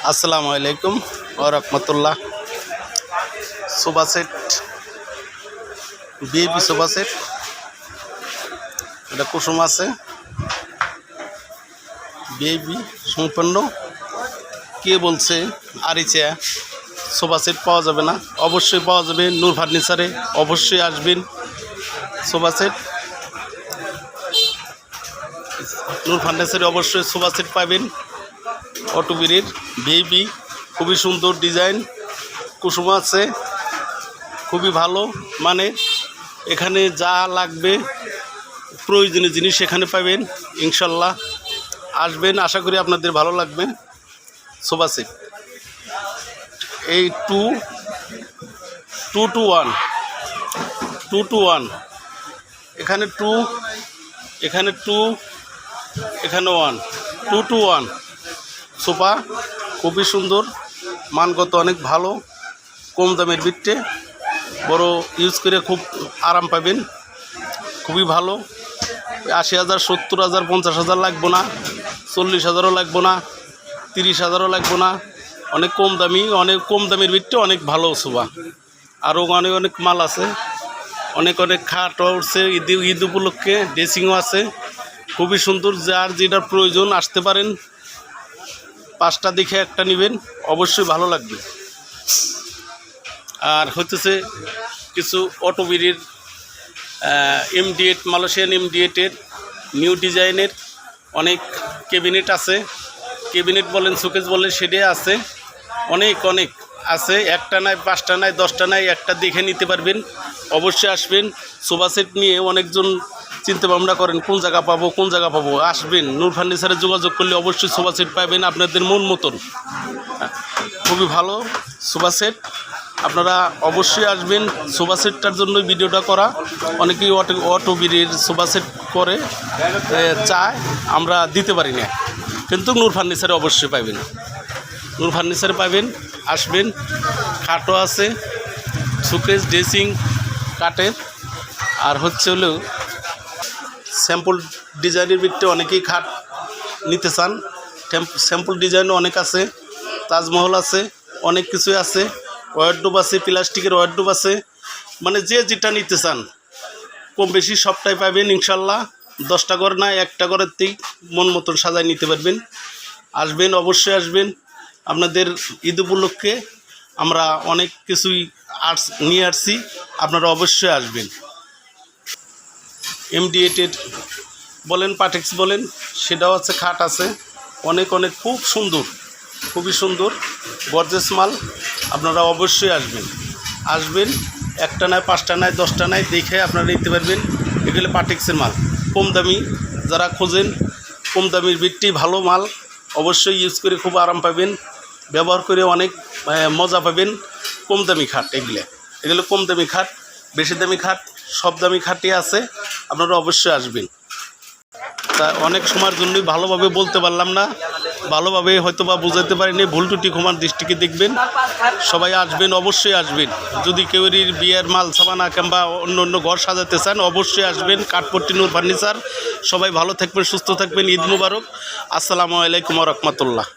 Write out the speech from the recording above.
আসসালামু আলাইকুম ওয়া রাহমাতুল্লাহ। Sofa set, BAP sofa set, এটা কুসুম আছে বিএপি সম্পন্ন। কে বলছে আরিচা সোফা সেট পাওয়া যাবে না? অবশ্যই পাওয়া যাবে নূর ফার্নিচারে, অবশ্যই আসবেন। সোফা সেট নূর ফার্নিচারে অবশ্যই সোফা সেট পাবেন। অটোবিরির বিএপি, খুবই সুন্দর ডিজাইন। কুসুম আছে, খুবই ভালো। মানে এখানে যা লাগবে প্রয়োজনীয় জিনিস এখানে পাবেন ইনশাল্লাহ। আসবেন, আশা করি আপনাদের ভালো লাগবে। সোফা সেট এই 2-2-1 এখানে 2, এখানে 2, এখানে 1, 2-2-1 সোফা। খুবই সুন্দর, মানগত অনেক ভালো, কম দামের ভিত্তিতে বড় ইউজ করে খুব আরাম পাবেন। খুবই ভালো। 80,000, 70,000, 50,000 লাগবো না, 40,000ও লাগবো না, 30,000ও লাগবো না। অনেক কম দামি, অনেক কম দামের ভিত্তিতে অনেক ভালো সোফা। আরও অনেক অনেক মাল আছে, অনেক অনেক খাটও উঠছে ঈদ উপলক্ষে। ড্রেসিংও আছে, খুবই সুন্দর। যার যেটার প্রয়োজন আসতে পারেন, 5টা দেখে একটা নেবেন, অবশ্যই ভালো লাগবে। আর হচ্ছে কিছু অটোবিরির M-D8, মালয়েশিয়ান M-D8-এর নিউ ডিজাইনের অনেক ক্যাবিনেট আছে। ক্যাবিনেট বলেন, শোকেস বলেন, সেটাই আছে। অনেক অনেক আছে, একটা নাই, 5টা নাই, 10টা নাই, একটা দেখে নিতে পারবেন। অবশ্যই আসবেন। সোফা সেট নিয়ে অনেকজন চিন্তা ভাবনা করেন কোন জায়গা পাবো। আসবেন, নূর ফার্নিচারে যোগাযোগ করলে অবশ্যই সোফা সেট পাবেন আপনাদের মন মতন। খুবই ভালো সোফা সেট, আপনারা অবশ্যই আসবেন। সোফা সেটটার জন্যই ভিডিওটা করা। অনেকেই অটোবিরির সোফা সেট করে চায়, আমরা দিতে পারি না, কিন্তু নূর ফার্নিচারে অবশ্যই পাবেন। নূর ফার্নিচারে পাবেন, আসবেন। খাটও আছে, শোকেস, ড্রেসিং কাঠের। আর হলো স্যাম্পল ডিজাইনের ভিত্তিতে অনেকেই খাট নিতে চান। স্যাম্পল ডিজাইনও অনেক আছে, তাজমহল আছে, অনেক কিছুই আছে। ওয়ার্ডরোব আছে, প্লাস্টিকের ওয়ার্ডরোব আছে। মানে যে যেটা নিতে চান কম বেশি সবটাই পাবেন ইনশাল্লাহ। 10টা ঘর না, একটা ঘরেতেই মন মতন সাজায় নিতে পারবেন। আসবেন, অবশ্যই আসবেন। আপনাদের ঈদ উপলক্ষে আমরা অনেক কিছুই নিয়ে আসছি, আপনারা অবশ্যই আসবেন। M-D8-এর বলেন, পাটেক্স বলেন, সেটাও আছে, খাট আছে অনেক অনেক, খুব সুন্দর, খুবই সুন্দর গর্জেস মাল। আপনারা অবশ্যই আসবেন। একটা নয়, 5টা নয়, 10টা নয়, দেখে আপনারা নিতে পারবেন। এগুলো পাটেক্সের মাল, কম দামি। যারা খোঁজেন কম দামির ভিত্তি ভালো মাল, অবশ্যই ইউজ করে খুব আরাম পাবেন, ব্যবহার করে অনেক মজা পাবেন। কম দামি খাট এগুলো কম দামি খাট, বেশি দামি খাট, সব দামি খাটই আছে। আপনারা অবশ্যই আসবেন। তা অনেক সময়ের জন্যই ভালোভাবে বলতে পারলাম না, ভালোভাবে হয়তো বা বুঝাতে পারিনি, ভুল ত্রুটি ক্ষমার দৃষ্টিকে দেখবেন। সবাই আসবেন, অবশ্যই আসবেন। যদি কেউরি বিয়ের মাল সামানা কিংবা অন্য ঘর সাজাতে চান, অবশ্যই আসবেন। কাঠপট্টি নূর ফার্নিচার। সবাই ভালো থাকবেন, সুস্থ থাকবেন। ঈদ মুবারক। আসসালামু আলাইকুম ওয়া রাহমাতুল্লাহ।